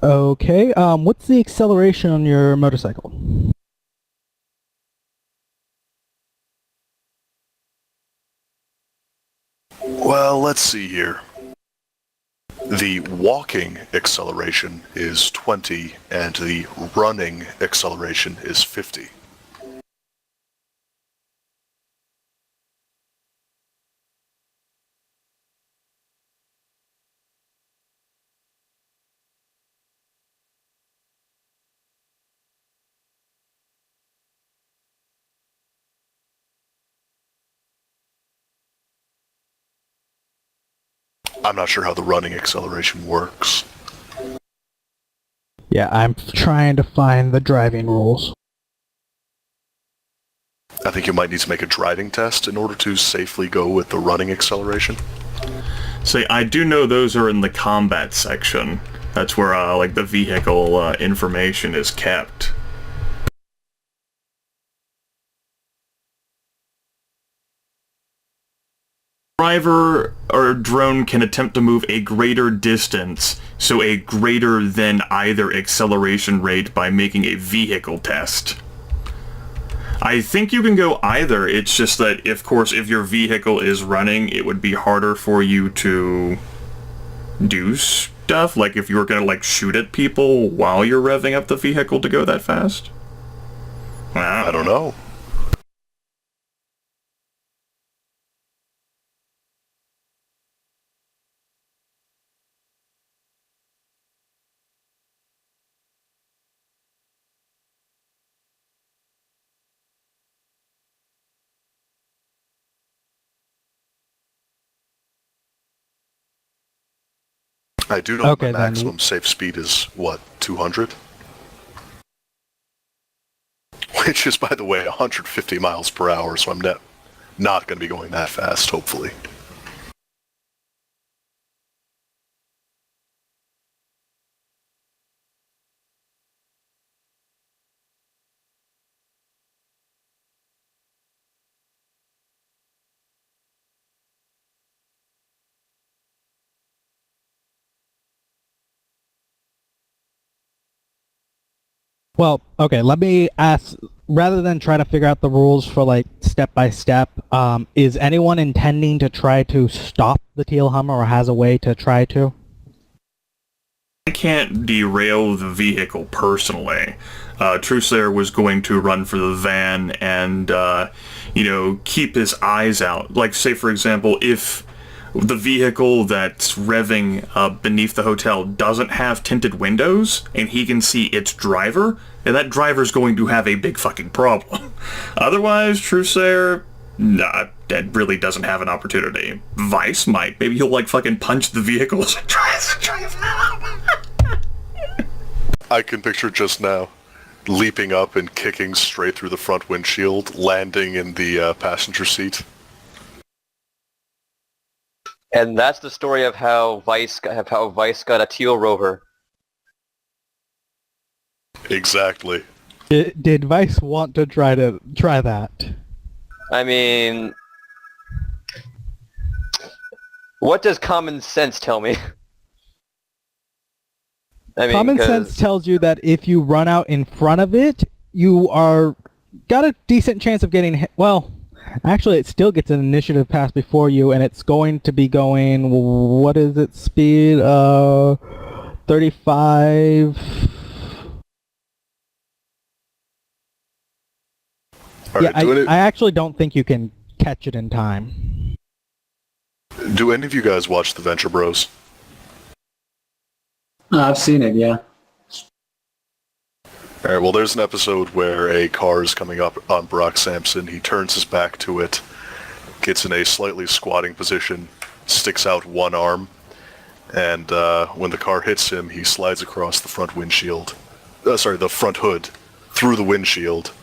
Okay, what's the acceleration on your motorcycle? Well, let's see here. The walking acceleration is 20, and the running acceleration is 50. I'm not sure how the running acceleration works. Yeah, I'm trying to find the driving rules. I think you might need to make a driving test in order to safely go with the running acceleration. Say, I do know those are in the combat section. That's where, like, the vehicle information is kept. Driver or drone can attempt to move a greater distance, so a greater than either acceleration rate by making a vehicle test. I think you can go either, it's just that, of course, if your vehicle is running, it would be harder for you to do stuff, like if you were gonna, like, shoot at people while you're revving up the vehicle to go that fast. I don't know. I do know Okay, the maximum safe speed is, what, 200? Which is, by the way, 150 miles per hour, so I'm not going to be going that fast, hopefully. Well, okay, let me ask, rather than try to figure out the rules for, like, step by step, is anyone intending to try to stop the teal Hummer or has a way to try to? I can't derail the vehicle personally. Trueslayer was going to run for the van and, keep his eyes out. Like, say, for example, if the vehicle that's revving beneath the hotel doesn't have tinted windows, and he can see its driver, and that driver's going to have a big fucking problem. Otherwise, Trueslayer, nah, that really doesn't have an opportunity. Vice might. Maybe he'll, like, fucking punch the vehicles and try I can picture just now leaping up and kicking straight through the front windshield, landing in the passenger seat. And that's the story of how Vice got a teal rover. Exactly. Did Vice want to try that? I mean, what does common sense tell me? I mean, Common sense tells you that if you run out in front of it, you are got a decent chance of getting hit. Well, actually, it still gets an initiative pass before you, and it's going to be going, what is its speed? 35... All yeah, right, I actually don't think you can catch it in time. Do any of you guys watch The Venture Bros? I've seen it, yeah. Alright, well there's an episode where a car is coming up on Brock Sampson. He turns his back to it, gets in a slightly squatting position, sticks out one arm, and when the car hits him, he slides across the front windshield. The front hood, through the windshield,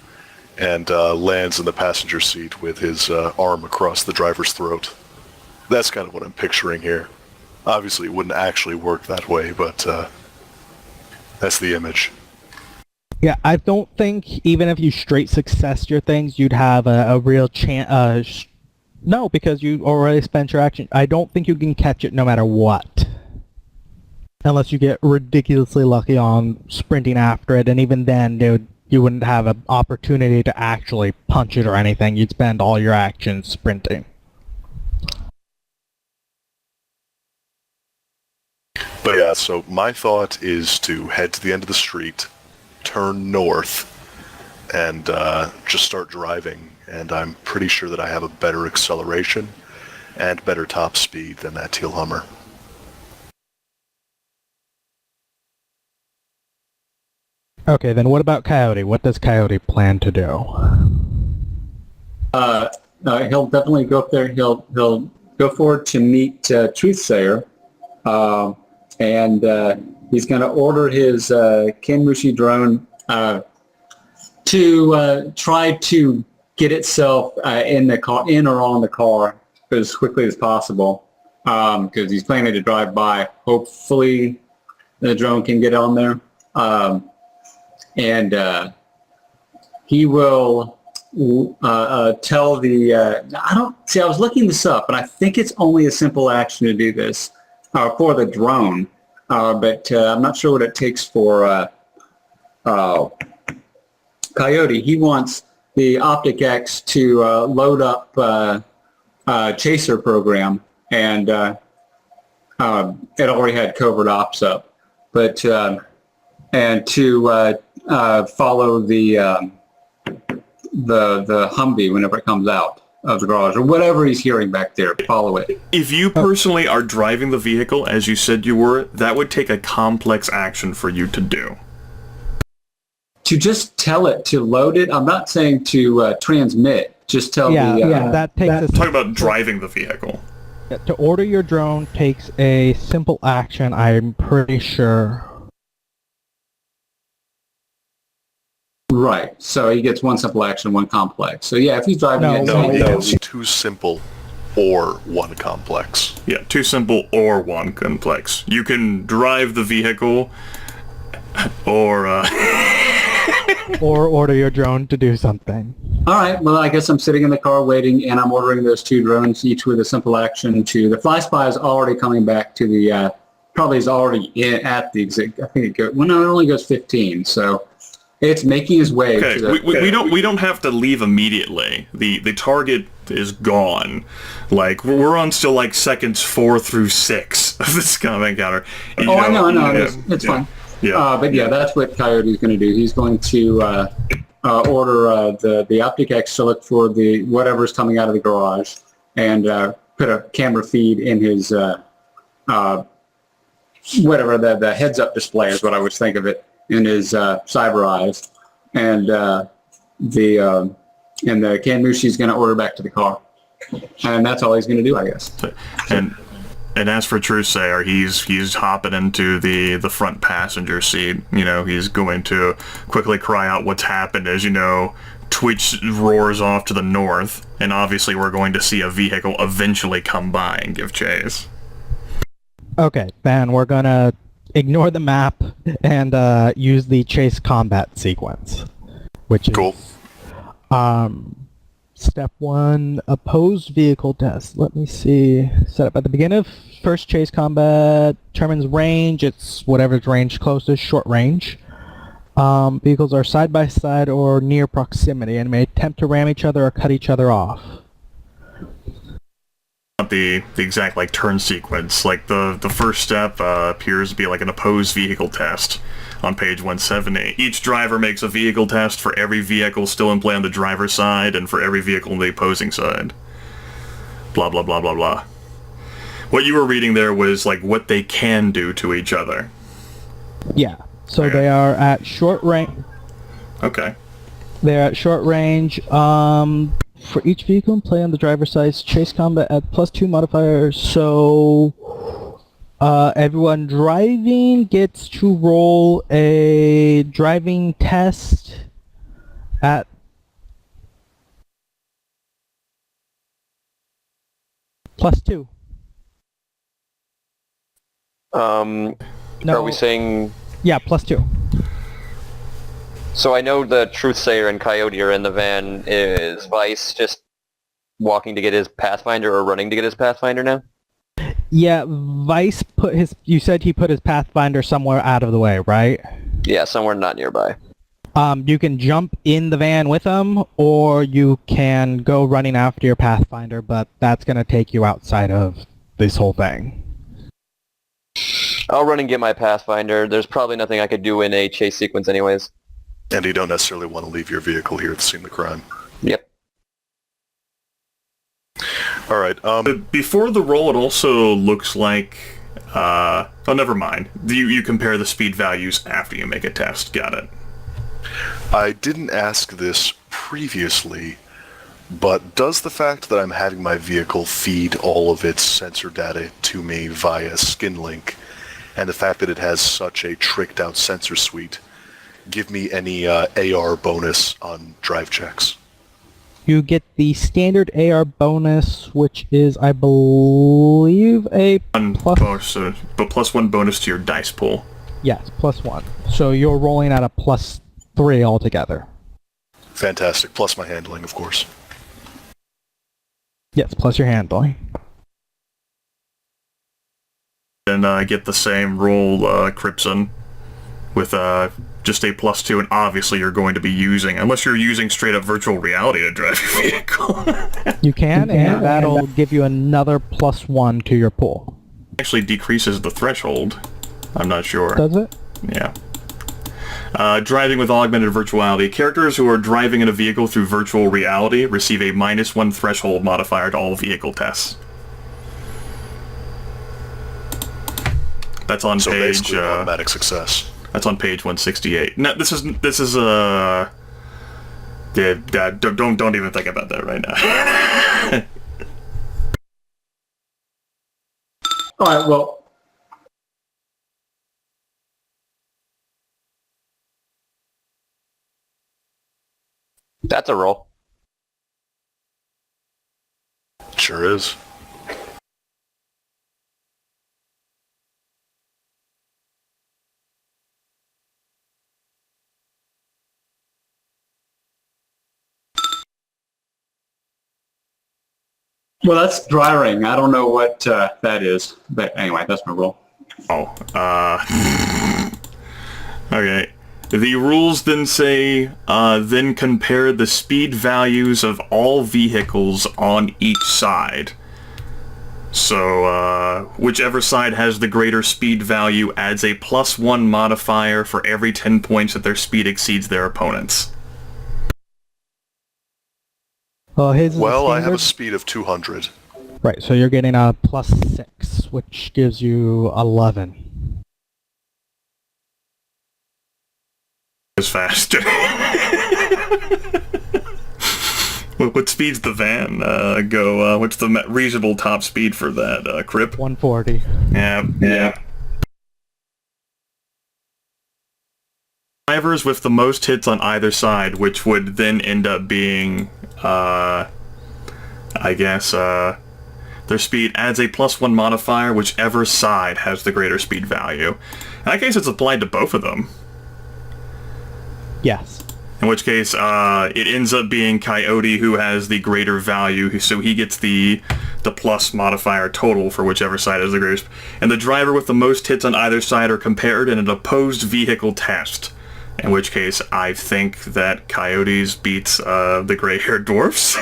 and lands in the passenger seat with his arm across the driver's throat. That's kind of what I'm picturing here. Obviously, it wouldn't actually work that way, but that's the image. Yeah, I don't think even if you straight success your things, you'd have a real chance. No, because you already spent your action. I don't think you can catch it no matter what. Unless you get ridiculously lucky on sprinting after it, and even then, dude, you wouldn't have an opportunity to actually punch it or anything. You'd spend all your actions sprinting. But yeah, so my thought is to head to the end of the street, turn north, and just start driving. And I'm pretty sure that I have a better acceleration and better top speed than that teal Hummer. Okay, then what about Coyote? What does Coyote plan to do? He'll definitely go up there. He'll go forward to meet Truthsayer, and he's going to order his Kenmushi drone to try to get itself in the car, in or on the car, as quickly as possible, because he's planning to drive by. Hopefully, the drone can get on there. And he will tell the, I was looking this up, and I think it's only a simple action to do this for the drone, but I'm not sure what it takes for Coyote. He wants the Optic X to load up Chaser program, and it already had covert ops up, but and to follow the Humvee whenever it comes out of the garage, or whatever he's hearing back there, follow it. If you personally are driving the vehicle, as you said you were, that would take a complex action for you to do. To just tell it to load it, I'm not saying to transmit, just tell that takes I'm talking about driving the vehicle. To order your drone takes a simple action, I'm pretty sure. Right, so he gets one simple action, one complex. So yeah, if he's driving it... No, it's too simple or one complex. Yeah, too simple or one complex. You can drive the vehicle or... or order your drone to do something. All right, well, I guess I'm sitting in the car waiting, and I'm ordering those two drones, each with a simple action to... The Fly Spy is already coming back to the... probably is already at the... I think it goes... Well, no, it only goes 15, so... It's making his way to the... We don't have to leave immediately. The target is gone. Like, we're on still, like, seconds 4 through 6 of this kind of encounter. I know. It's fine. Yeah. But yeah, that's what Coyote's going to do. He's going to order the Optic X to look for the whatever's coming out of the garage, and put a camera feed in his whatever the heads-up display is what I would think of it, in his cyber eyes, and the Kanmushi's going to order back to the car, and that's all he's going to do, I guess. And as for Truthsayer, he's hopping into the front passenger seat. You know, he's going to quickly cry out what's happened as, you know, Twitch roars off to the north, and obviously we're going to see a vehicle eventually come by and give chase. Okay, then we're gonna ignore the map and use the chase combat sequence, which is Cool. Step 1, opposed vehicle test. Let me see. Set up at the beginning of first chase combat. Determines range. It's whatever's range closest, short range. Vehicles are side by side or near proximity and may attempt to ram each other or cut each other off. The exact like turn sequence. Like the first step appears to be like an opposed vehicle test on page 170. Each driver makes a vehicle test for every vehicle still in play on the driver's side and for every vehicle on the opposing side. Blah blah blah blah blah. What you were reading there was like what they can do to each other. Yeah. So Okay. they are at short range. Okay. They're at short range. For each vehicle in play on the driver's side, chase combat at +2 modifiers. So everyone driving gets to roll a driving test at +2. Are we saying... Yeah, +2. So I know the Truthsayer and Coyote are in the van. Is Vice just walking to get his Pathfinder or running to get his Pathfinder now? Yeah, Vice put his... You said he put his Pathfinder somewhere out of the way, right? Yeah, somewhere not nearby. You can jump in the van with him, or you can go running after your Pathfinder, but that's going to take you outside of this whole thing. I'll run and get my Pathfinder. There's probably nothing I could do in a chase sequence anyways. And you don't necessarily want to leave your vehicle here at the scene of the crime. Yep. All right. Before the roll, it also looks like... oh, never mind. You compare the speed values after you make a test. Got it. I didn't ask this previously, but does the fact that I'm having my vehicle feed all of its sensor data to me via SkinLink, and the fact that it has such a tricked-out sensor suite, give me any AR bonus on drive checks? You get the standard AR bonus, which is, I believe, a bonus, but plus 1 bonus to your dice pool. Yes, +1. So you're rolling at a +3 altogether. Fantastic. Plus my handling, of course. Yes, plus your handling. And I get the same roll, Crimson, with just a +2, and obviously you're going to be using, unless you're using straight up virtual reality to drive your vehicle. You can, and that'll give you another +1 to your pool. Actually decreases the threshold. I'm not sure. Does it? Yeah. Driving with augmented virtuality. Characters who are driving in a vehicle through virtual reality receive a -1 threshold modifier to all vehicle tests. That's on So page... basically an automatic success. That's on page 168. No, this is yeah, don't even think about that right now. All right, well, That's a roll. Sure is. well, that's drying. I don't know what that is, but anyway, that's my roll. Oh, okay. The rules then say, then compare the speed values of all vehicles on each side. So, whichever side has the greater speed value adds a +1 modifier for every 10 points that their speed exceeds their opponent's. Well, his is Well, I have a standard. speed of 200. Right, so you're getting a +6, which gives you 11. Is faster. What speed's the van go? What's the reasonable top speed for that, Crip? 140. Yeah. Drivers with the most hits on either side, which would then end up being, I guess, their speed adds a +1 modifier, whichever side has the greater speed value. In that case, it's applied to both of them. Yes. In which case, it ends up being Coyote who has the greater value, so he gets the plus modifier total for whichever side has the greatest. And the driver with the most hits on either side are compared in an opposed vehicle test. In which case, I think that Coyotes beats the gray-haired dwarfs.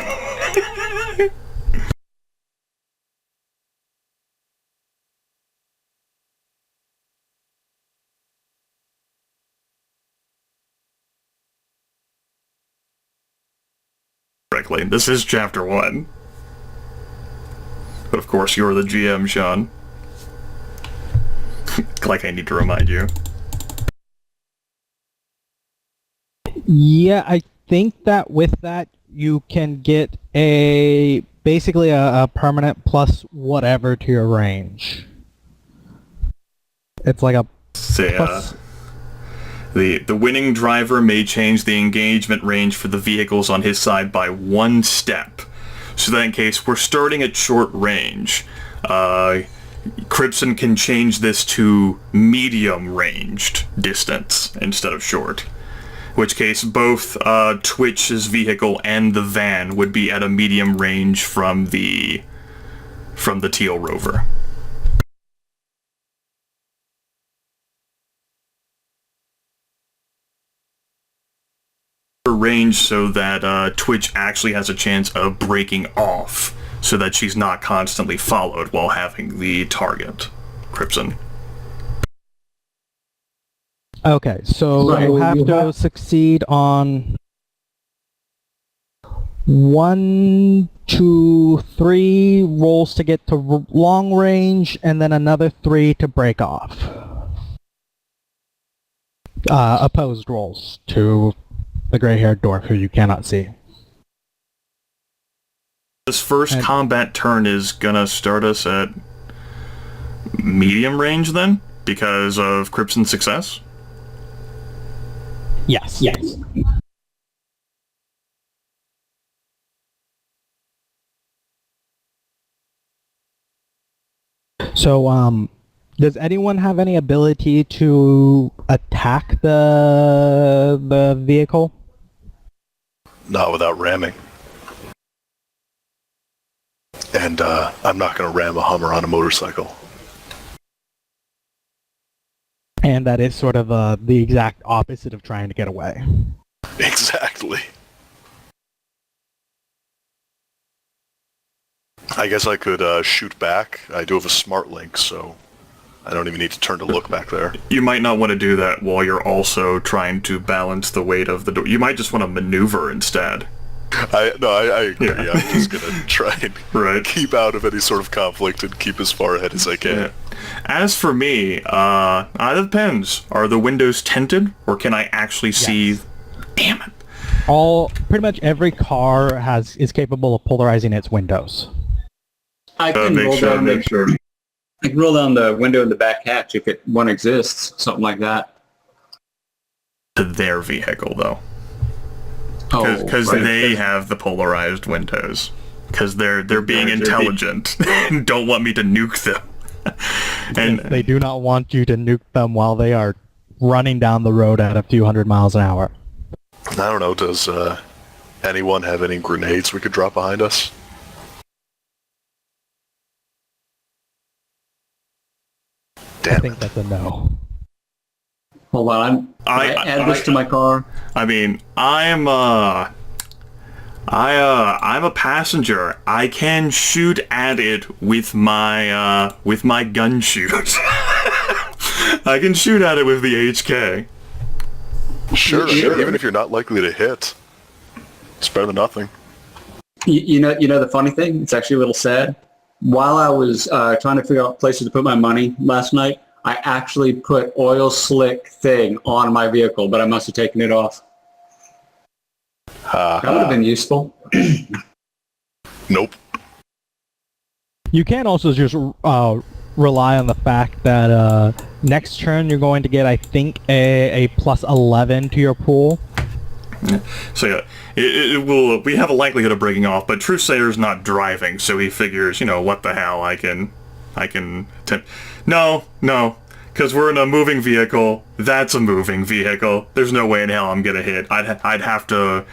Correctly. This is Chapter 1. But of course, you're the GM, Sean. Like I need to remind you. Yeah, I think that with that, you can get basically a permanent plus whatever to your range. It's like a Say, plus... The winning driver may change the engagement range for the vehicles on his side by 1 step. So that in case we're starting at short range, Crimson can change this to medium ranged distance instead of short. In which case both Twitch's vehicle and the van would be at a medium range from the Teal Rover. range so that Twitch actually has a chance of breaking off, so that she's not constantly followed while having the target, Crimson. Okay, so Right, you have you to have- succeed on 1, 2, 3 rolls to get to long range, and then another 3 to break off. Opposed rolls to the gray-haired dwarf who you cannot see. This first And- combat turn is gonna start us at medium range then, because of Crimson's success? Yes. Yes. So, does anyone have any ability to attack the vehicle? Not without ramming. And I'm not going to ram a Hummer on a motorcycle. And that is sort of the exact opposite of trying to get away. Exactly. I guess I could shoot back. I do have a smart link, so I don't even need to turn to look back there. You might not want to do that while you're also trying to balance the weight of the door. You might just want to maneuver instead. I agree. Yeah. I'm just going to try and Right. keep out of any sort of conflict and keep as far ahead as I can. Yeah. As for me, it depends. Are the windows tinted, or can I actually see... Yes. Damn it. Pretty much every car is capable of polarizing its windows. I can Make roll sure, down make sure. I can roll down the window in the back hatch if one exists, something like that. To their vehicle, though. Oh, Because right. they have the polarized windows. Because they're being intelligent and don't want me to nuke them. And They do not want you to nuke them while they are running down the road at a few hundred miles an hour. I don't know, does anyone have any grenades we could drop behind us? I Damn think it. that's a no. Hold on, I add this to my car. I mean, I'm a passenger. I can shoot at it with my gun shoot. I can shoot at it with the HK. Sure, Sure. even if you're not likely to hit. It's better than nothing. You know the funny thing? It's actually a little sad. While I was trying to figure out places to put my money last night, I actually put oil slick thing on my vehicle, but I must have taken it off. That would have been useful. Nope. You can also just rely on the fact that next turn you're going to get, I think, a plus 11 to your pool. So yeah, it will. We have a likelihood of breaking off, but Truesayer's not driving, so he figures, what the hell, I can attempt. No, because we're in a moving vehicle. That's a moving vehicle. There's no way in hell I'm gonna hit. I'd have to.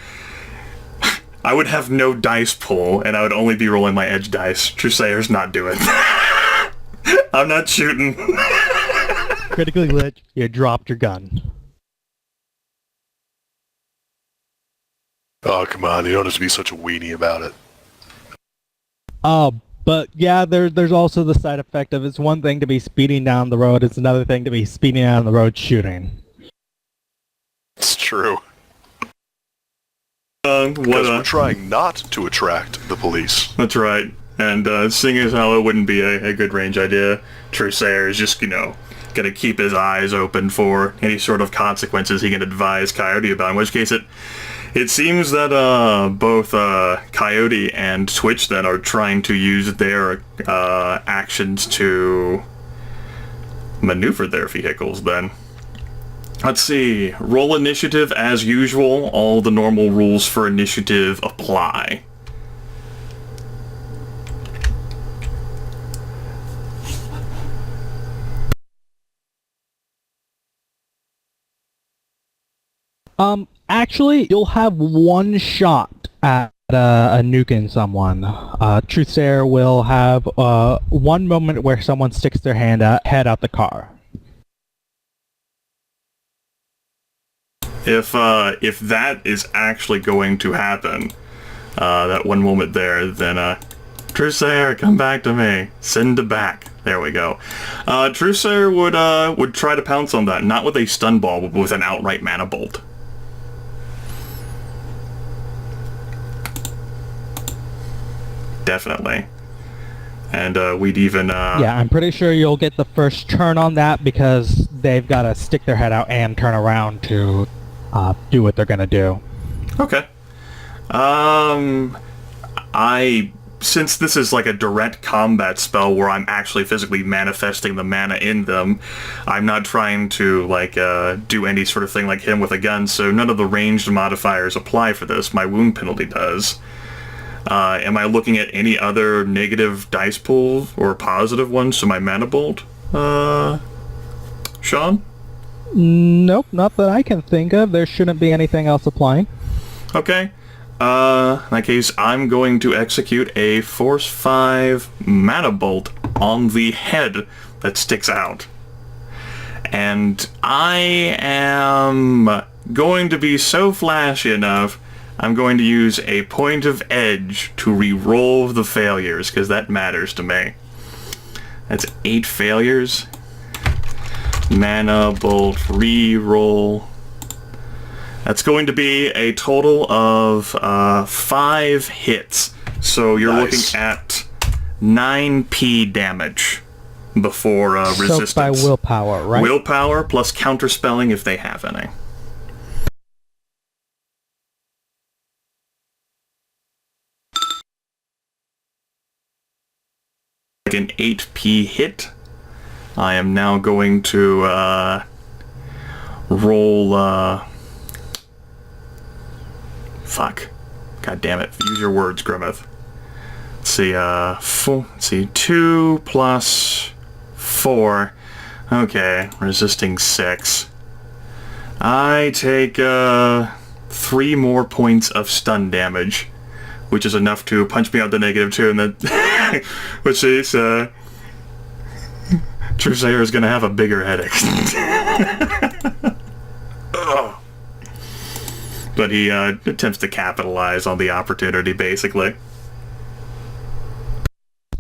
I would have no dice pool, and I would only be rolling my edge dice. Truesayer's not doing that. I'm not shooting. Critically lit, you dropped your gun. Oh, come on. You don't have to be such a weenie about it. But yeah, there's also the side effect of it's one thing to be speeding down the road, it's another thing to be speeding down the road shooting. It's true. What Because we're trying not to attract the police. That's right. And seeing as how it wouldn't be a good range idea, Truesayer is just, gonna keep his eyes open for any sort of consequences he can advise Coyote about, in which case it seems that both Coyote and Twitch then are trying to use their actions to maneuver their vehicles then. Let's see. Roll initiative as usual. All the normal rules for initiative apply. Actually, you'll have one shot at nuking someone. Truthsayer will have one moment where someone sticks their head out the car. If that is actually going to happen, that one moment there, then Truesayer, come back to me. Send it back. There we go. Truesayer would try to pounce on that, not with a stun ball, but with an outright mana bolt. Definitely. And we'd even... Yeah, I'm pretty sure you'll get the first turn on that because they've got to stick their head out and turn around to do what they're going to do. Okay. Since this is like a direct combat spell where I'm actually physically manifesting the mana in them, I'm not trying to do any sort of thing like him with a gun, so none of the ranged modifiers apply for this. My wound penalty does. Am I looking at any other negative dice pool or positive ones to my mana bolt? Sean? Nope, not that I can think of. There shouldn't be anything else applying. Okay. In that case, I'm going to execute a Force 5 mana bolt on the head that sticks out. And I am going to be so flashy enough, I'm going to use a point of edge to re-roll the failures, because that matters to me. That's 8 failures. Mana bolt, re-roll. That's going to be a total of 5 hits. So you're looking at 9p damage before resistance. Soaked by willpower, right? Willpower plus counterspelling if they have any. Like an 8p hit. I am now going to roll... Fuck. God damn it. Use your words, Grimith. Let's see, 2 plus 4. Okay, resisting 6. I take 3 more points of stun damage, which is enough to punch me out the -2, and then which is Truesayer is gonna have a bigger headache. But he attempts to capitalize on the opportunity, basically.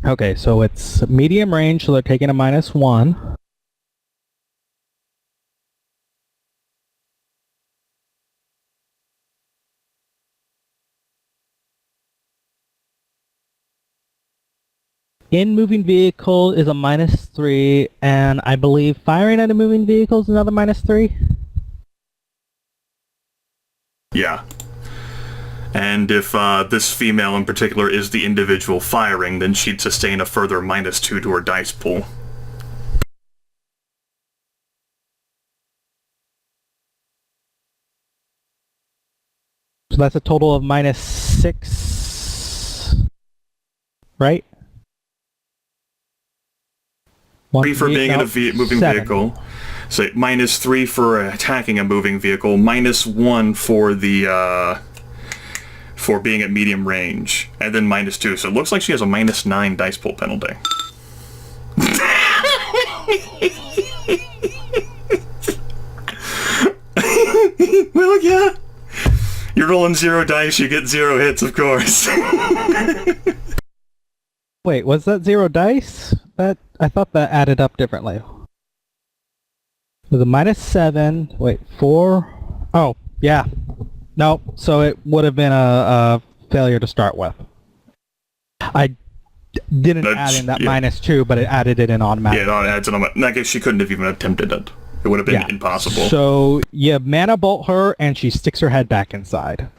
Okay, so it's medium range, so they're taking a -1. In moving vehicle is a -3, and I believe firing at a moving vehicle is another -3. Yeah. And if this female in particular is the individual firing, then she'd sustain a further -2 to her dice pool. So that's a total of -6, right? 3 for being in a moving 7. vehicle. So -3 for attacking a moving vehicle, -1 for the for being at medium range, and then -2. So it looks like she has a -9 dice pool penalty. Well, yeah. You're rolling 0 dice, you get 0 hits, of course. Wait, was that 0 dice? I thought that added up differently. With a -7, wait, 4? Oh, yeah. No, so it would have been a failure to start with. I didn't add in that -2, but it added it in automatically. Yeah, it adds it on. I guess she couldn't have even attempted it. It would have been impossible. So you mana bolt her, and she sticks her head back inside.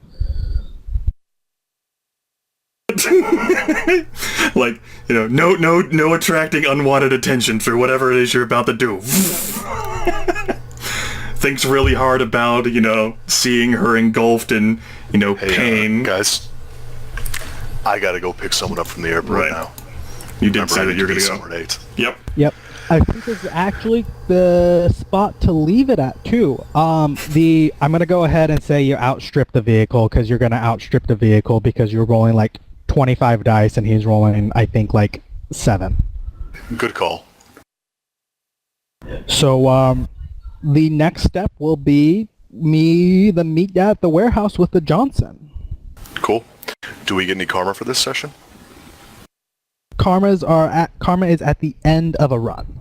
Like, no attracting unwanted attention for whatever it is you're about to do. Thinks really hard about, seeing her engulfed in, pain. Guys, I gotta go pick someone up from the airport now. You did say that you're gonna go. Yep. I think this is actually the spot to leave it at, too. I'm gonna go ahead and say you outstrip the vehicle, because you're gonna outstrip the vehicle because you're rolling like 25 dice and he's rolling, I think, like 7. Good call. So, the next step will be meet at the warehouse with the Johnson. Cool. Do we get any karma for this session? Karma is at the end of a run.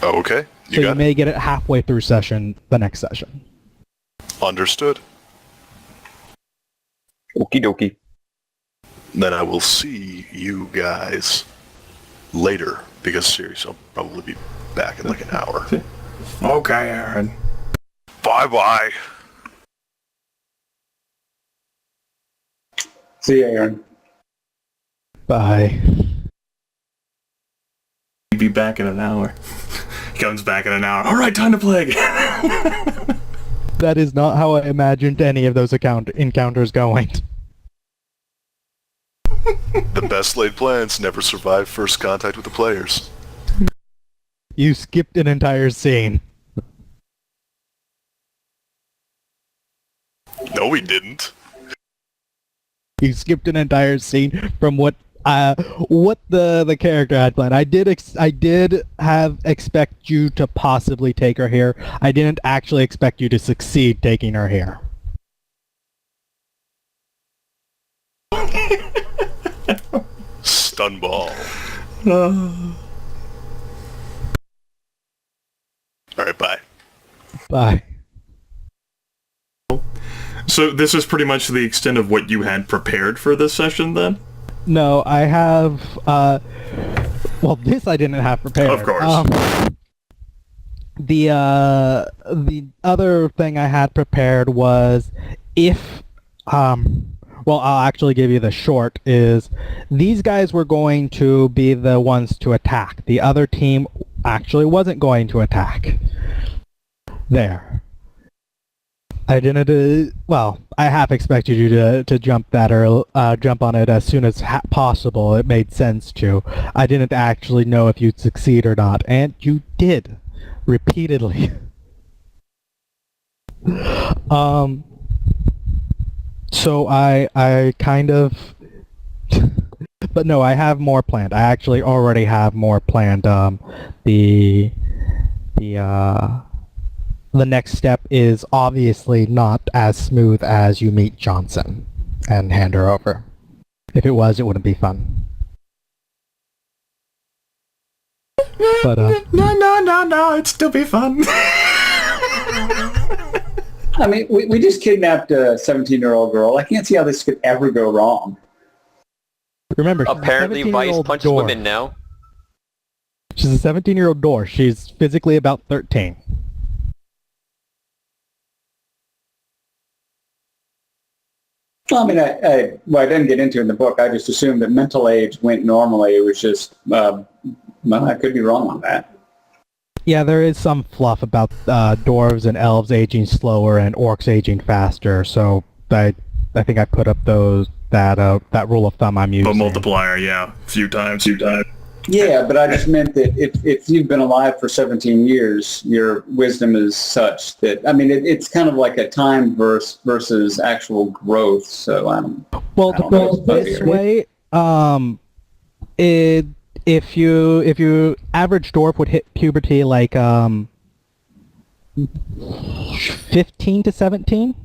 Oh, okay. So you may get it halfway through the next session. Understood. Okie dokie. Then I will see you guys later, because seriously, I'll probably be back in like an hour. Okay, Aaron. Bye-bye. See ya, Aaron. Bye. He'd be back in an hour. He comes back in an hour. All right, time to play again. That is not how I imagined any of those encounters going. The best laid plans never survive first contact with the players. You skipped an entire scene. No, we didn't. You skipped an entire scene from what the character had planned. I did expect you to possibly take her here. I didn't actually expect you to succeed taking her here. Stun ball. Alright, bye. Bye. So this is pretty much the extent of what you had prepared for this session, then? No, I have, well, this I didn't have prepared. Of course. The other thing I had prepared was if, well, I'll actually give you the short, is these guys were going to be the ones to attack. The other team actually wasn't going to attack. There. I didn't, well, I half expected you to jump that or jump on it as soon as possible. It made sense to. I didn't actually know if you'd succeed or not, and you did. Repeatedly. So I kind of, but no, I have more planned. I actually already have more planned. The next step is obviously not as smooth as you meet Johnson and hand her over. If it was, it wouldn't be fun. But No, it'd still be fun. I mean, we just kidnapped a 17-year-old girl. I can't see how this could ever go wrong. remember, she's Apparently, a Vice 17-year-old punches door. women now. She's a 17-year-old door. She's physically about 13. Well, I mean, I didn't get into it in the book. I just assumed that mental age went normally. It was just, well, I could be wrong on that. Yeah, there is some fluff about dwarves and elves aging slower and orcs aging faster. So I think I put up that rule of thumb I'm using. But multiplier, yeah, few times. Yeah, but I just meant that if you've been alive for 17 years, your wisdom is such that, I mean, it's kind of like a time versus actual growth. So Well, to put it this way, if you average dwarf would hit puberty like 15 to 17,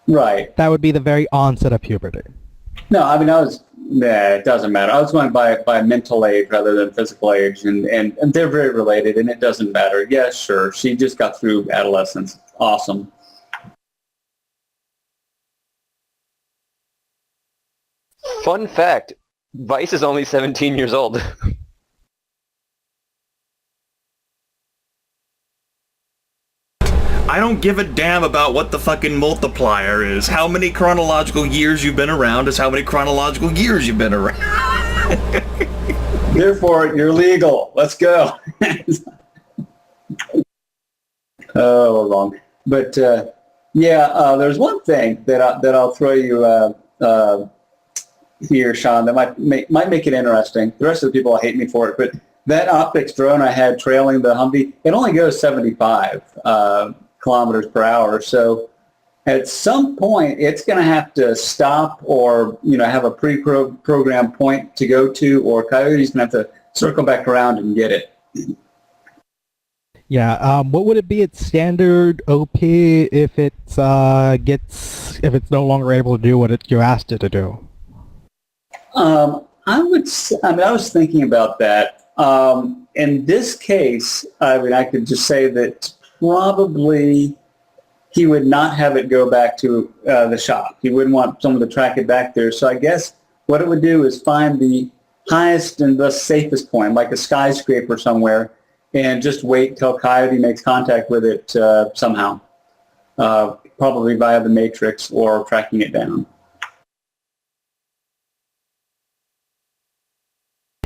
right? That would be the very onset of puberty. No, I mean, it doesn't matter. I was going by mental age rather than physical age, and they're very related, and it doesn't matter. Yeah, sure. She just got through adolescence. Awesome. Fun fact, Vice is only 17 years old. I don't give a damn about what the fucking multiplier is. How many chronological years you've been around is how many chronological years you've been around. Therefore, you're legal. Let's go. Oh, long. But yeah, there's one thing that I'll throw you here, Sean, that might make it interesting. The rest of the people hate me for it, but that optics drone I had trailing the Humvee, it only goes 75 kilometers per hour. So at some point, it's going to have to stop or, have a pre-programmed point to go to, or Coyote's going to have to circle back around and get it. What would it be its standard OP if it's if it's no longer able to do what you asked it to do? I was thinking about that. In this case, I could just say that probably he would not have it go back to the shop. He wouldn't want someone to track it back there. So I guess what it would do is find the highest and the safest point, like a skyscraper somewhere, and just wait till Coyote makes contact with it somehow, probably via the matrix or tracking it down.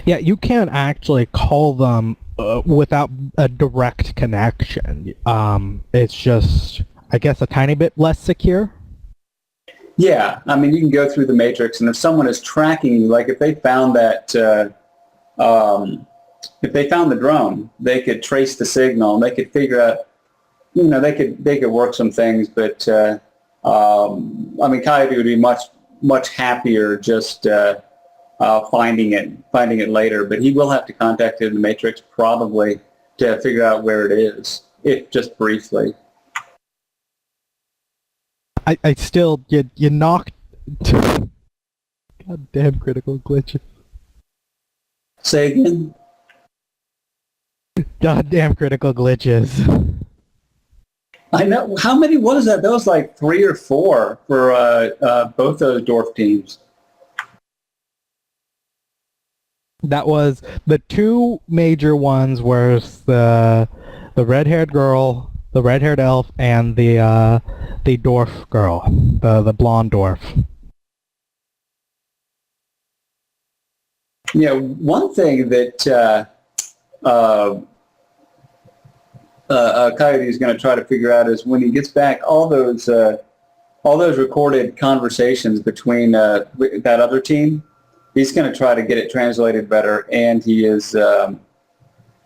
Yeah, you can't actually call them without a direct connection. It's just, I guess, a tiny bit less secure. Yeah, I mean, you can go through the matrix, and if someone is tracking you, like if they found that, if they found the drone, they could trace the signal, and they could figure out, they could work some things. But I mean, Coyote would be much happier just finding it later. But he will have to contact it in the matrix probably to figure out where it is, if just briefly. I still, you knocked... Goddamn critical glitches. Say again? Goddamn critical glitches. I know. How many was that? That was like 3 or 4 for both those dwarf teams. That was the 2 major ones were the red-haired girl, the red-haired elf, and the dwarf girl, the blonde dwarf. Yeah, one thing that Coyote is going to try to figure out is when he gets back all those recorded conversations between that other team, he's going to try to get it translated better, and he is going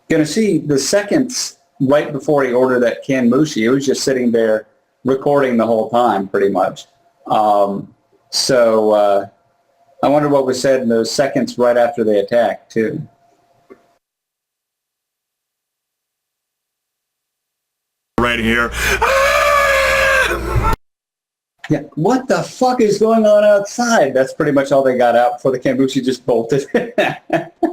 to see the seconds right before he ordered that canned mushi. He was just sitting there recording the whole time, pretty much. So I wonder what was said in those seconds right after they attacked, too. Right here. Yeah, what the fuck is going on outside? That's pretty much all they got out before the Kambushi just bolted.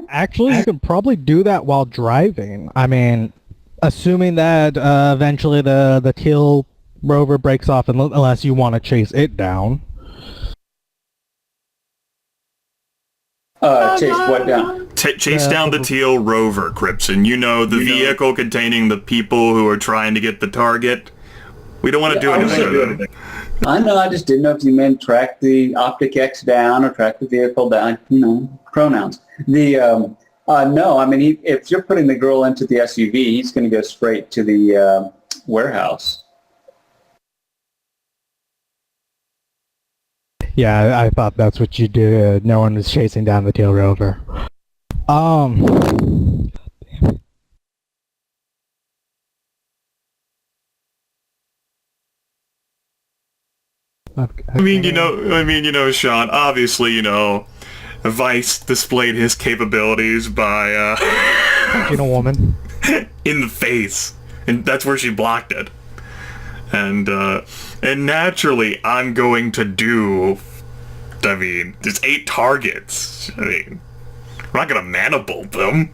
Actually, you could probably do that while driving. I mean, assuming that eventually the teal rover breaks off unless you want to chase it down. Chase what down? Chase down the teal rover, Cripson. The vehicle containing the people who are trying to get the target. We don't want to do anything with it. I know, I just didn't know if you meant track the Optic X down or track the vehicle down, pronouns. No, I mean, if you're putting the girl into the SUV, he's going to go straight to the warehouse. Yeah, I thought that's what you do. No one is chasing down the teal rover. Sean, obviously, Vice displayed his capabilities by, punching a woman. in the face. And that's where she blocked it. And naturally, I'm going to do, there's 8 targets. We're not going to mana bolt them.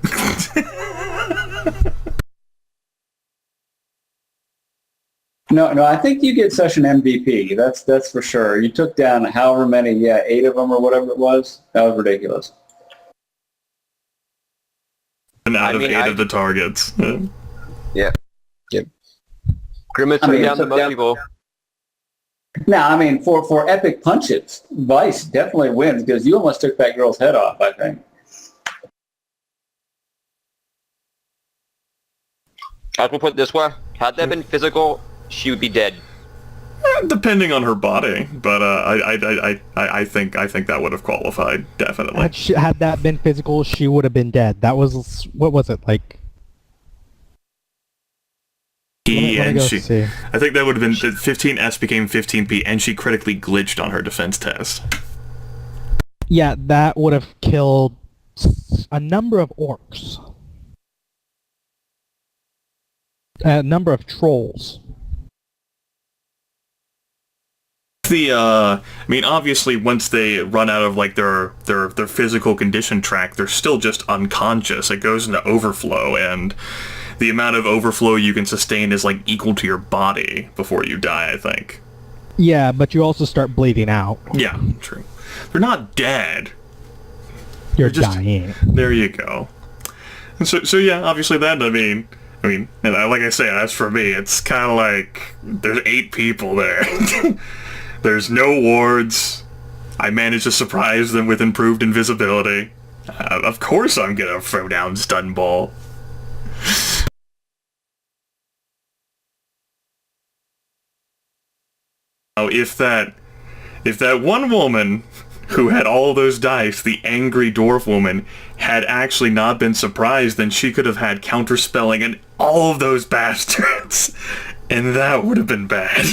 No, I think you get session MVP. That's for sure. You took down however many, 8 of them or whatever it was. That was ridiculous. And out of 8 of the targets. Yeah. Grimith took down the most people. Now, I mean, for epic punches, Vice definitely wins because you almost took that girl's head off, I think. I will put it this way. Had that been physical, she would be dead. Depending on her body, but I think that would have qualified, definitely. Had that been physical, she would have been dead. That was, what was it, like? I think that would have been 15S became 15P, and she critically glitched on her defense test. Yeah, that would have killed a number of orcs. A number of trolls. I mean, obviously, once they run out of like their physical condition track, they're still just unconscious. It goes into overflow, and the amount of overflow you can sustain is like equal to your body before you die, I think. Yeah, but you also start bleeding out. Yeah, true. They're not dead. You're just dying. There you go. And so yeah, obviously that, I mean, and like I say, as for me, it's kind of like there's 8 people there. There's no wards. I managed to surprise them with improved invisibility. Of course I'm gonna throw down stun ball. Now, if that one woman who had all those dice, the angry dwarf woman, had actually not been surprised, then she could have had counterspelling and all of those bastards. And that would have been bad.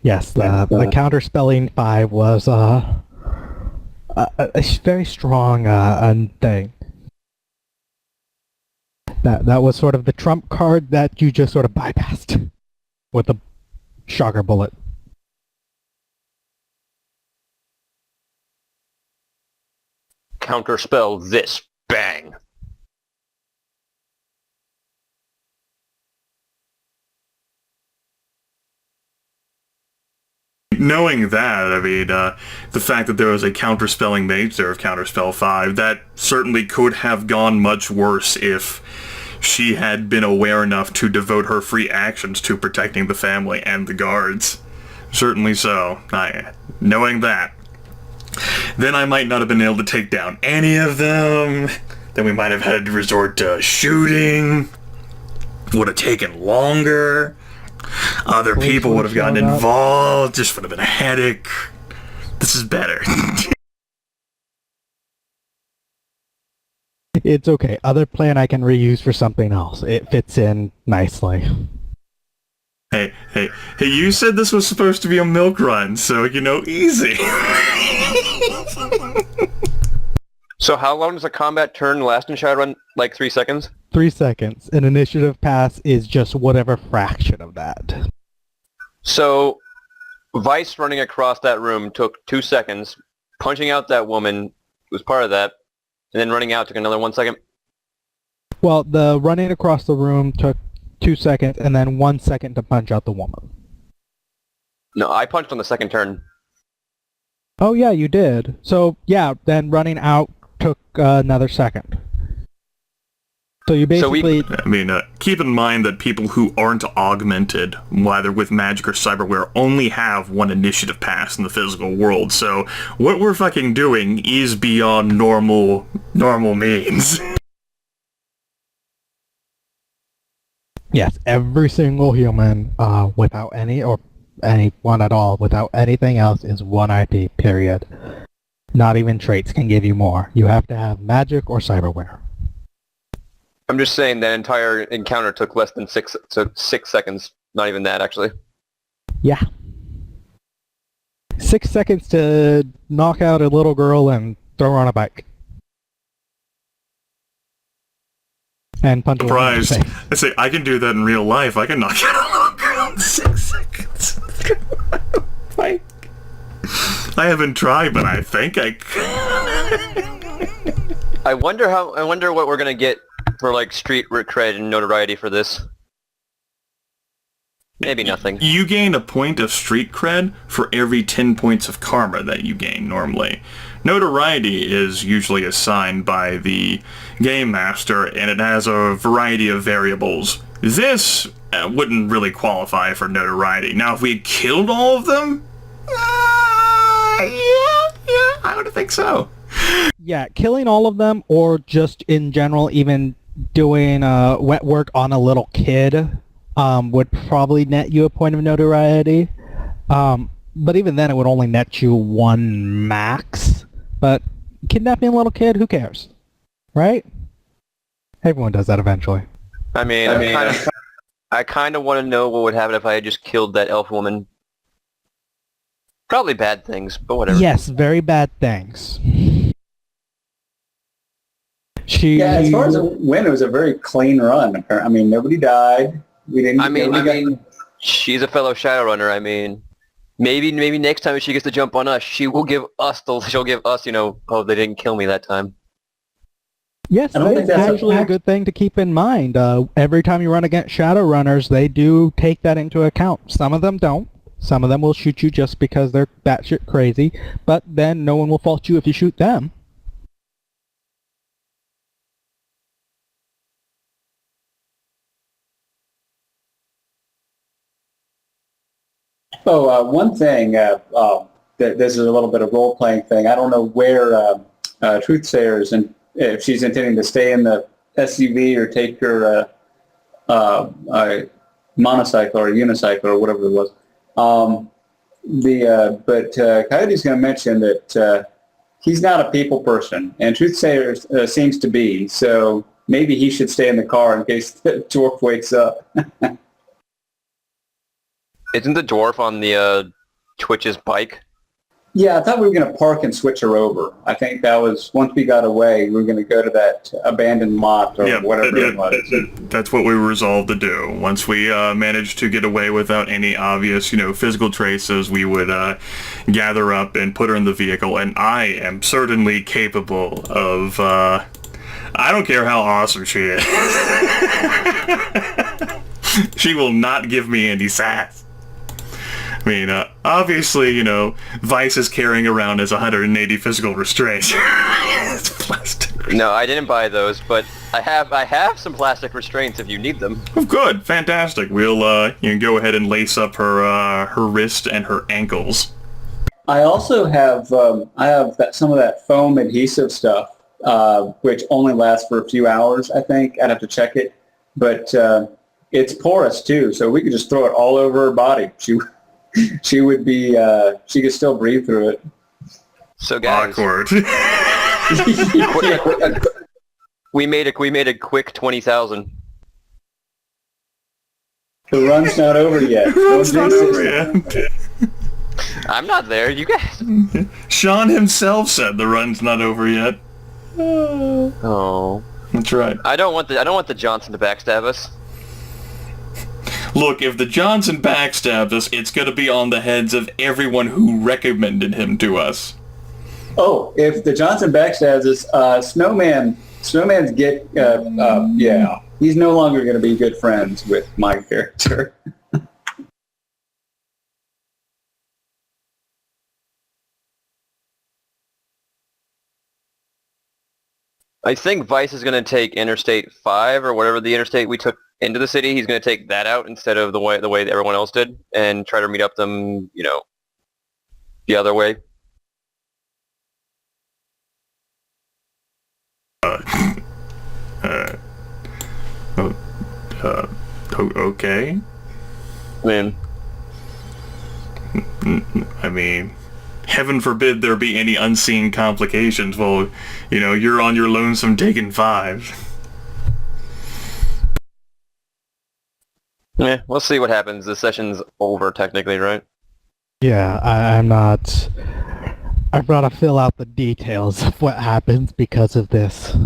Yes, the counterspelling 5 was a very strong thing. That was sort of the trump card that you just sort of bypassed with a shocker bullet. Counterspell this. Bang. Knowing that, I mean, the fact that there was a counterspelling mage there of Counterspell 5, that certainly could have gone much worse if she had been aware enough to devote her free actions to protecting the family and the guards. Certainly so. Knowing that, then I might not have been able to take down any of them. Then we might have had to resort to shooting. Would have taken longer. Other people would have gotten involved. Just would have been a headache. This is better. It's okay. Other plan I can reuse for something else. It fits in nicely. Hey, you said this was supposed to be a milk run, so, easy. So how long does a combat turn last in Shadowrun? Like 3 seconds? 3 seconds. An initiative pass is just whatever fraction of that. So, Vice running across that room took 2 seconds. Punching out that woman was part of that. And then running out took another 1 second. Well, the running across the room took 2 seconds, and then 1 second to punch out the woman. No, I punched on the second turn. Oh yeah, you did. So yeah, then running out took another second. So you basically... keep in mind that people who aren't augmented, whether with magic or cyberware, only have 1 initiative pass in the physical world. So what we're fucking doing is beyond normal means. Yes, every single human, without anyone at all, without anything else, is 1 IP, period. Not even traits can give you more. You have to have magic or cyberware. I'm just saying that entire encounter took less than 6 seconds. Not even that, actually. Yeah. 6 seconds to knock out a little girl and throw her on a bike. And punch her in the Surprised. face. I say, I can do that in real life. I can knock out a little girl in 6 seconds. I haven't tried, but I think I could. I wonder what we're gonna get for like street cred and notoriety for this. Maybe nothing. You gain a point of street cred for every 10 points of karma that you gain normally. Notoriety is usually assigned by the game master, and it has a variety of variables. This wouldn't really qualify for notoriety. Now, if we had killed all of them, yeah, I would think so. Yeah, killing all of them, or just in general, even doing wet work on a little kid, would probably net you a point of notoriety. But even then, it would only net you 1 max. But kidnapping a little kid, who cares? Right? Everyone does that eventually. I kind of want to know what would happen if I had just killed that elf woman. Probably bad things, but whatever. Yes, very bad things. Yeah, as far as it went, it was a very clean run. I mean, nobody died. We didn't. I mean, she's a fellow Shadowrunner. I mean, maybe next time if she gets to jump on us, she'll give us, oh, they didn't kill me that time. Yes, I don't that think is that's actually a good thing to keep in mind. Every time you run against Shadowrunners, they do take that into account. Some of them don't. Some of them will shoot you just because they're batshit crazy, but then no one will fault you if you shoot them. Oh, one thing, this is a little bit of role-playing thing. I don't know where Truthsayer is, and if she's intending to stay in the SUV or take her monocycle or unicycle or whatever it was. But Coyote's going to mention that he's not a people person, and Truthsayer seems to be, so maybe he should stay in the car in case the dwarf wakes up. Isn't the dwarf on the Twitch's bike? Yeah, I thought we were going to park and switch her over. I think that was, once we got away, we were going to go to that abandoned lot or whatever it was. That's what we resolved to do. Once we managed to get away without any obvious, physical traces, we would gather up and put her in the vehicle. And I am certainly capable of, I don't care how awesome she is. She will not give me any sass. I mean, obviously, Vice is carrying around his 180 physical restraints. It's plastic. No, I didn't buy those, but I have some plastic restraints if you need them. Oh, good, fantastic. We'll go ahead and lace up her wrist and her ankles. I also have some of that foam adhesive stuff, which only lasts for a few hours. I think I'd have to check it, but it's porous too, so we could just throw it all over her body. She would be, she could still breathe through it. So guys, awkward. we made a quick 20,000. The run's not over yet. Run's not over yet. I'm not there. You guys. Sean himself said the run's not over yet. Oh, that's right. I don't want the Johnson to backstab us. Look, if the Johnson backstabbed us, it's going to be on the heads of everyone who recommended him to us. Oh, if the Johnson backstabs us, Snowman's yeah, he's no longer going to be good friends with my character. I think Vice is going to take Interstate 5 or whatever the interstate we took into the city. He's going to take that out instead of the way that everyone else did and try to meet up them, the other way. Okay. I mean, heaven forbid there be any unseen complications. Well, you're on your lonesome taking 5. Yeah, we'll see what happens. The session's over technically, right? Yeah, I'm not... I've got to fill out the details of what happens because of this.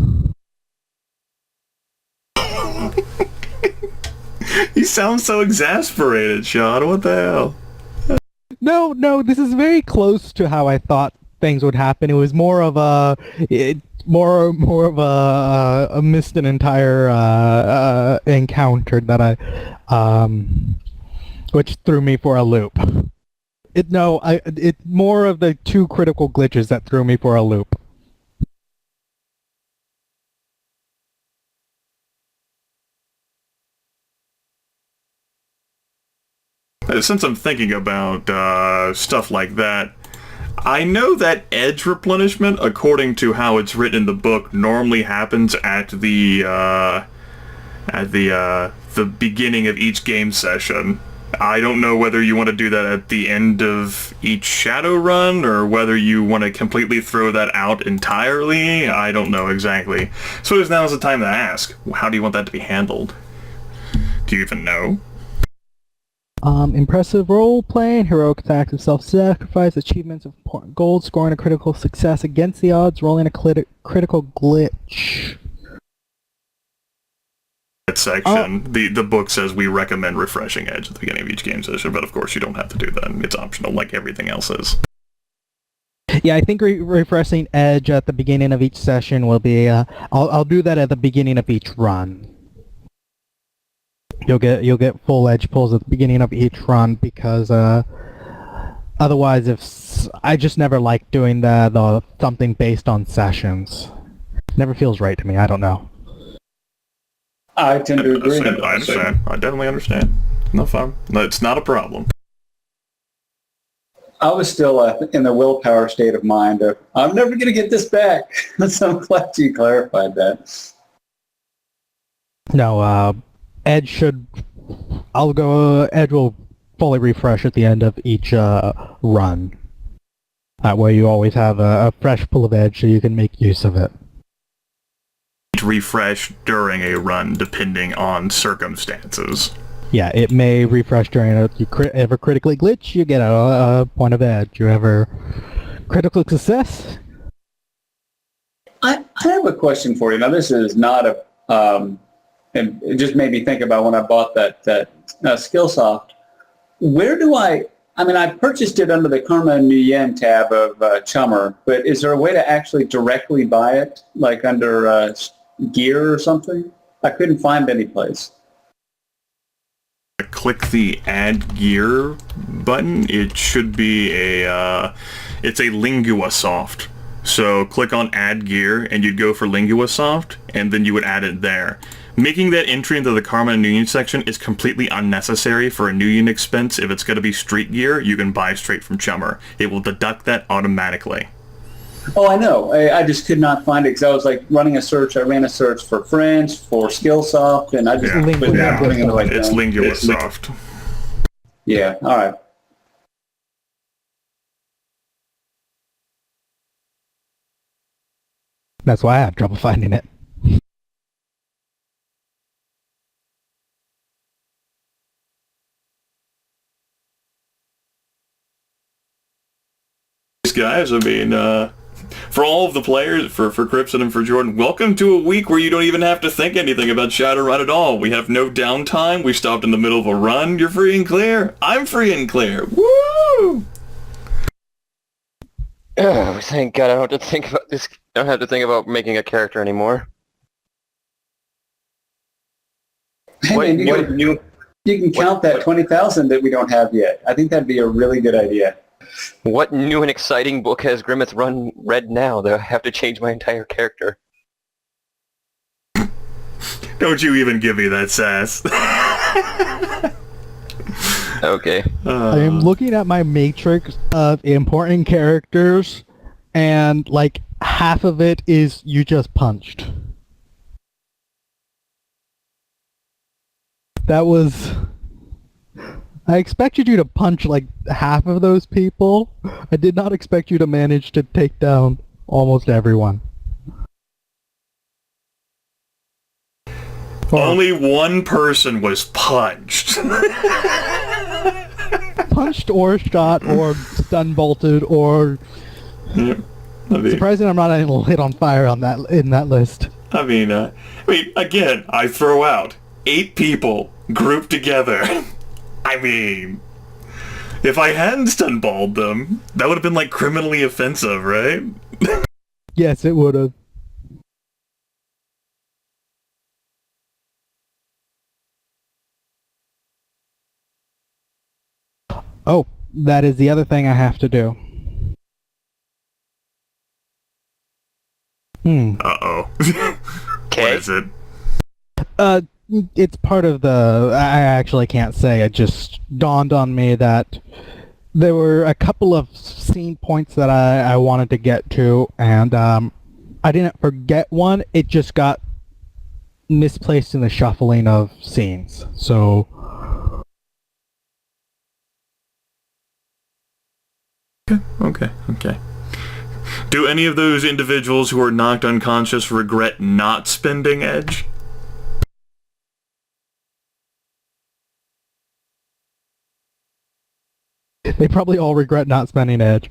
You sound so exasperated, Sean. What the hell? No, this is very close to how I thought things would happen. It was more of a... more of a missed an entire encounter that I which threw me for a loop. It's more of the 2 critical glitches that threw me for a loop. Since I'm thinking about stuff like that, I know that edge replenishment, according to how it's written in the book, normally happens at the beginning of each game session. I don't know whether you want to do that at the end of each Shadowrun, or whether you want to completely throw that out entirely. I don't know exactly. So now's the time to ask, how do you want that to be handled? Do you even know? Impressive role-playing, heroic acts of self-sacrifice, achievements of important goals, scoring a critical success against the odds, rolling a critical glitch. that section, the book says we recommend refreshing Edge at the beginning of each game session, but of course you don't have to do that. It's optional, like everything else is. Yeah, I think refreshing Edge at the beginning of each session will be. I'll do that at the beginning of each run. You'll get full Edge pulls at the beginning of each run because otherwise, if I just never like doing the something based on sessions. Never feels right to me. I don't know. I tend to agree. I understand. I definitely understand. No fun. No, it's not a problem. I was still in the willpower state of mind of, I'm never going to get this back. So I'm glad you clarified that. No, Edge should... Edge will fully refresh at the end of each run. That way you always have a fresh pull of Edge so you can make use of it. Refresh during a run depending on circumstances. Yeah, it may refresh during you ever critically glitch, you get a point of Edge. You ever critical success? I have a question for you. Now, this is not a... and it just made me think about when I bought that Skillsoft. Where do I purchased it under the Karma Nguyen tab of Chummer, but is there a way to actually directly buy it, like under gear or something? I couldn't find any place. Click the Add Gear button. It should be it's a LinguaSoft. So click on Add Gear, and you'd go for LinguaSoft, and then you would add it there. Making that entry into the Karma and Nguyen section is completely unnecessary for a Nguyen expense. If it's going to be street gear, you can buy straight from Chummer. It will deduct that automatically. Oh, I know. I just could not find it because I was like running a search. I ran a search for French, for Skillsoft, and I just It's thing. LinguaSoft. Yeah, all right. That's why I had trouble finding it. These guys, I mean, for all of the players, for Cripson and for Jordan, welcome to a week where you don't even have to think anything about Shadowrun at all. We have no downtime. We stopped in the middle of a run. You're free and clear. I'm free and clear. Woo! Oh, thank God I don't have to think about this. I don't have to think about making a character anymore. Hey, man, you can count that 20,000 that we don't have yet. I think that'd be a really good idea. What new and exciting book has Grimith read now that I have to change my entire character? Don't you even give me that sass. Okay. I am looking at my matrix of important characters, and like half of it is you just punched. That was... I expected you to punch like half of those people. I did not expect you to manage to take down almost everyone. Only one person was punched. Punched or shot or stun bolted or... Yeah. Surprising I'm not lit on fire on that in that list. I mean, again, I throw out 8 people grouped together. I mean, if I hadn't stun-balled them, that would have been, like, criminally offensive, right? Yes, it would have. Oh, that is the other thing I have to do. Uh-oh. What is it? It's part of the... I actually can't say. It just dawned on me that there were a couple of scene points that I wanted to get to, and I didn't forget one. It just got misplaced in the shuffling of scenes. So... Okay. Do any of those individuals who are knocked unconscious regret not spending Edge? They probably all regret not spending Edge.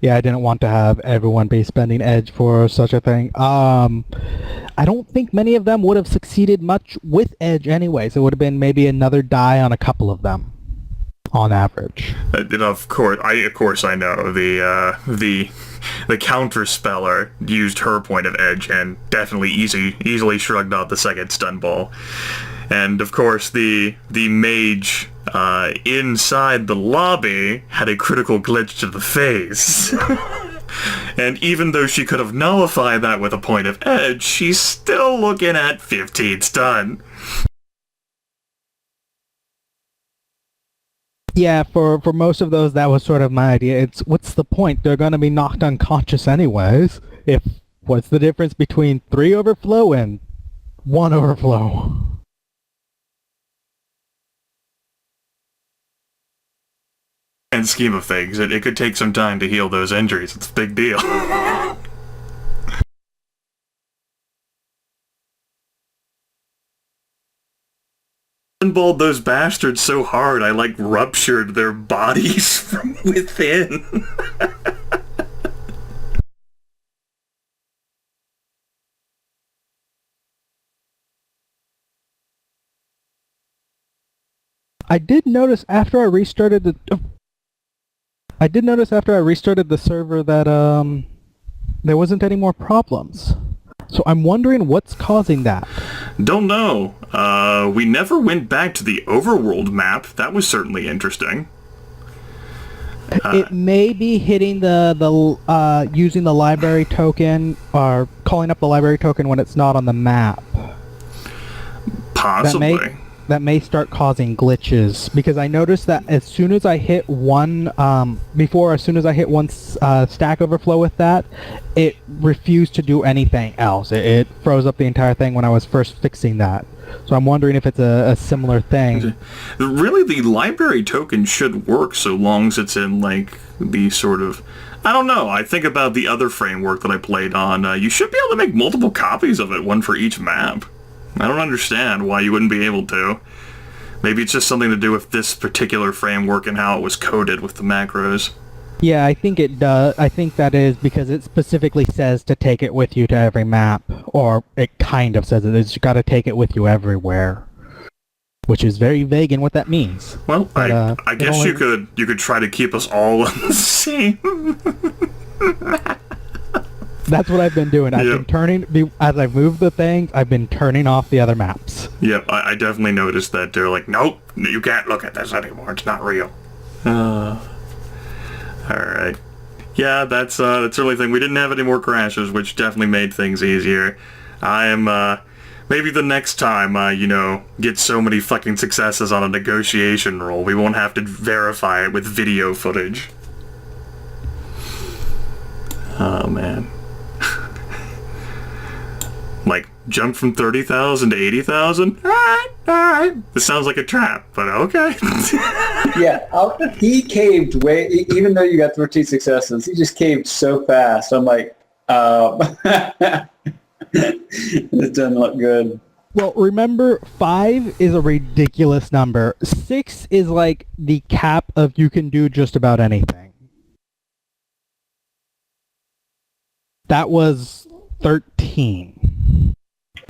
Yeah, I didn't want to have everyone be spending edge for such a thing. I don't think many of them would have succeeded much with edge anyways. It would have been maybe another die on a couple of them, on average. Of course, I know the counter speller used her point of edge and definitely easily shrugged off the second stun ball. And of course, the mage inside the lobby had a critical glitch to the face. And even though she could have nullified that with a point of edge, she's still looking at 15 stun. Yeah, for most of those, that was sort of my idea. It's, what's the point? They're going to be knocked unconscious anyways. What's the difference between 3 overflow and 1 overflow? And scheme of things, it could take some time to heal those injuries. It's a big deal. Balled those bastards so hard, I like ruptured their bodies from within. I did notice after I restarted the server that there wasn't any more problems. So I'm wondering what's causing that. Don't know. We never went back to the overworld map. That was certainly interesting. It may be hitting the using the library token or calling up the library token when it's not on the map. Possibly. That may start causing glitches, because I noticed that as soon as I hit one stack overflow with that, it refused to do anything else. It froze up the entire thing when I was first fixing that. So I'm wondering if it's a similar thing. Really, the library token should work so long as it's in, like, the sort of... I don't know. I think about the other framework that I played on. You should be able to make multiple copies of it, one for each map. I don't understand why you wouldn't be able to. Maybe it's just something to do with this particular framework and how it was coded with the macros. Yeah, I think it does. I think that is because it specifically says to take it with you to every map, or it kind of says it. It's got to take it with you everywhere, which is very vague in what that means. Well, but, I guess you could try to keep us all on the same. That's what I've been doing. I've been turning, as I've moved the things, I've been turning off the other maps. Yep, I definitely noticed that. They're like, nope, you can't look at this anymore. It's not real. Alright. Yeah, that's really the thing. We didn't have any more crashes, which definitely made things easier. I am, maybe the next time, get so many fucking successes on a negotiation roll, we won't have to verify it with video footage. Oh, man. Like, jump from 30,000 to 80,000? Alright. This sounds like a trap, but okay. Yeah, he caved way, even though you got 13 successes, he just caved so fast. I'm like, it doesn't look good. Well, remember, 5 is a ridiculous number. 6 is like the cap of you can do just about anything. That was 13.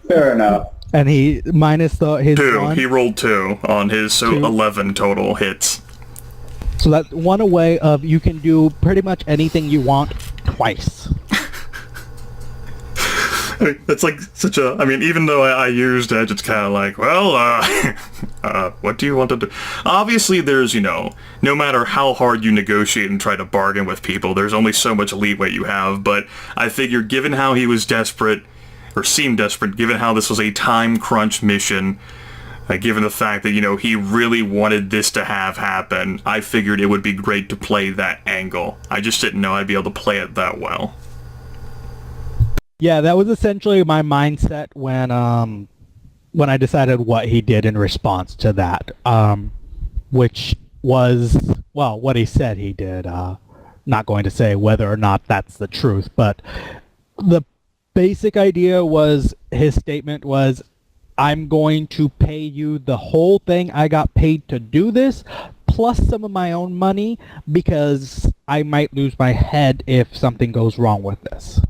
Fair enough. And he minus his 2. 1. He rolled 2 on his, so 2. 11 total hits. So that's one away of you can do pretty much anything you want twice. That's like such a... I mean, even though I used Edge, it's kind of like, well, what do you want to do? Obviously, there's, no matter how hard you negotiate and try to bargain with people, there's only so much leeway you have, but I figure given how he was desperate, or seemed desperate, given how this was a time crunch mission, given the fact that, he really wanted this to have happen, I figured it would be great to play that angle. I just didn't know I'd be able to play it that well. Yeah, that was essentially my mindset when I decided what he did in response to that, which was, well, what he said he did. Not going to say whether or not that's the truth, but the basic idea was, his statement was, I'm going to pay you the whole thing I got paid to do this, plus some of my own money, because I might lose my head if something goes wrong with this.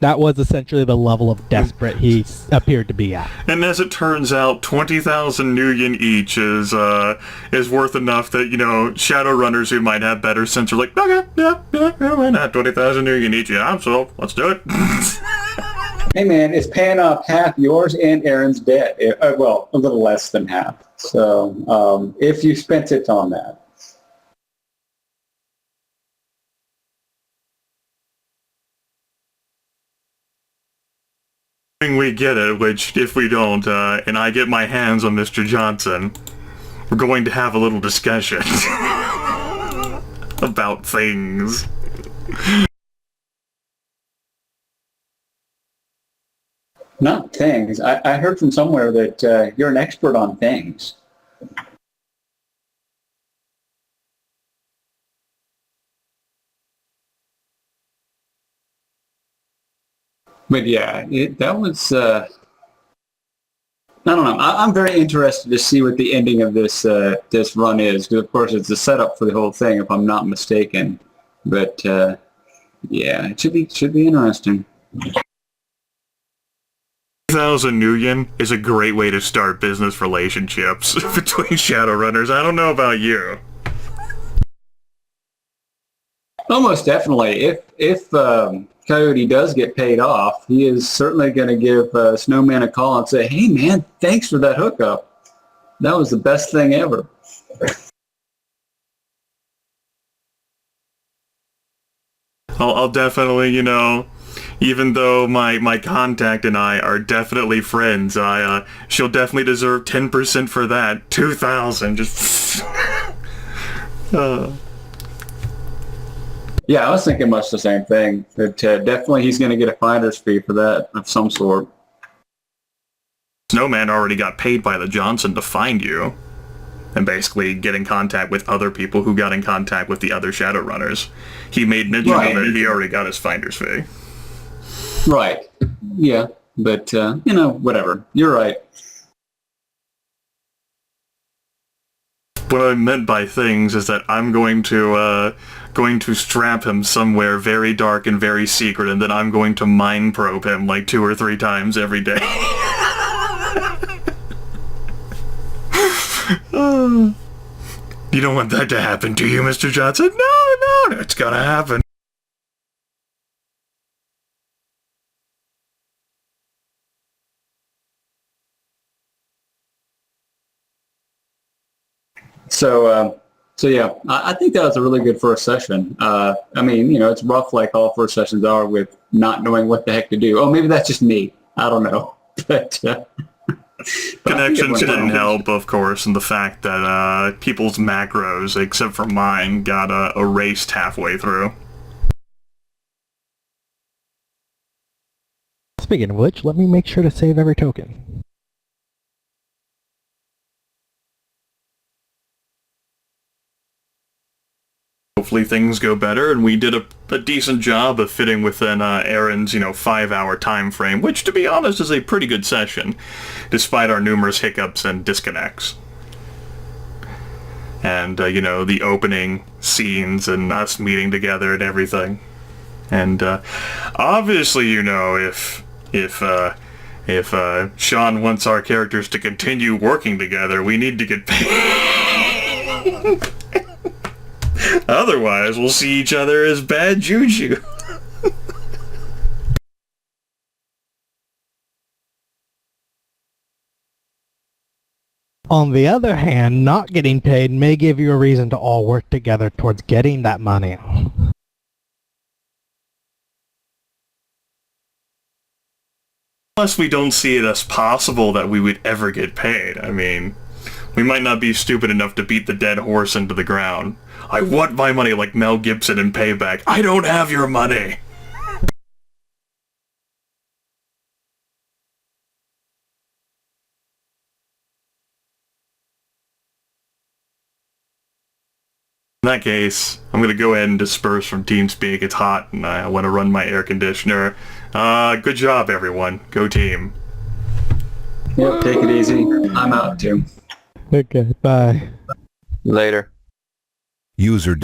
That was essentially the level of desperate he appeared to be at. And as it turns out, 20,000 Nuyen each is worth enough that, Shadowrunners who might have better sense are like, okay, yeah, why not? 20,000 Nuyen each, yeah, so let's do it. Hey man, it's paying off half yours and Aaron's debt. Well, a little less than half. So if you spent it on that. We get it, which if we don't, and I get my hands on Mr. Johnson, we're going to have a little discussion about things. Not things. I heard from somewhere that you're an expert on things. But yeah, that was, I don't know. I'm very interested to see what the ending of this this run is, because of course it's the setup for the whole thing, if I'm not mistaken. But yeah, it should be interesting. 2,000 Nuyen is a great way to start business relationships between Shadowrunners. I don't know about you. Almost definitely. If Coyote does get paid off, he is certainly going to give Snowman a call and say, hey man, thanks for that hookup. That was the best thing ever. I'll definitely, even though my contact and I are definitely friends, she'll definitely deserve 10% for that. 2,000, just... Yeah, I was thinking much the same thing. That definitely he's going to get a finder's fee for that of some sort. Snowman already got paid by the Johnson to find you, and basically get in contact with other people who got in contact with the other Shadowrunners. He made mention of it, he already got his finder's fee. Right. Yeah, but, whatever. You're right. What I meant by things is that I'm going to strap him somewhere very dark and very secret, and then I'm going to mind probe him like 2 or 3 times every day. You don't want that to happen, do you, Mr. Johnson? No, it's gonna happen. So yeah, I think that was a really good first session. I mean, it's rough like all first sessions are with not knowing what the heck to do. Oh, maybe that's just me. I don't know. But connections didn't help, of course, and the fact that people's macros, except for mine, got erased halfway through. Speaking of which, let me make sure to save every token. Hopefully things go better, and we did a decent job of fitting within Aaron's, 5-hour time frame, which, to be honest, is a pretty good session, despite our numerous hiccups and disconnects. And, the opening scenes and us meeting together and everything. And, obviously, if Sean wants our characters to continue working together, we need to get paid. Otherwise, we'll see each other as bad juju. On the other hand, not getting paid may give you a reason to all work together towards getting that money. Unless we don't see it as possible that we would ever get paid. I mean, we might not be stupid enough to beat the dead horse into the ground. I want my money like Mel Gibson in Payback. I don't have your money! In that case, I'm gonna go ahead and disperse from TeamSpeak. It's hot and I want to run my air conditioner. Good job, everyone. Go team. Yep, take it easy. I'm out too. Okay, bye. Later. User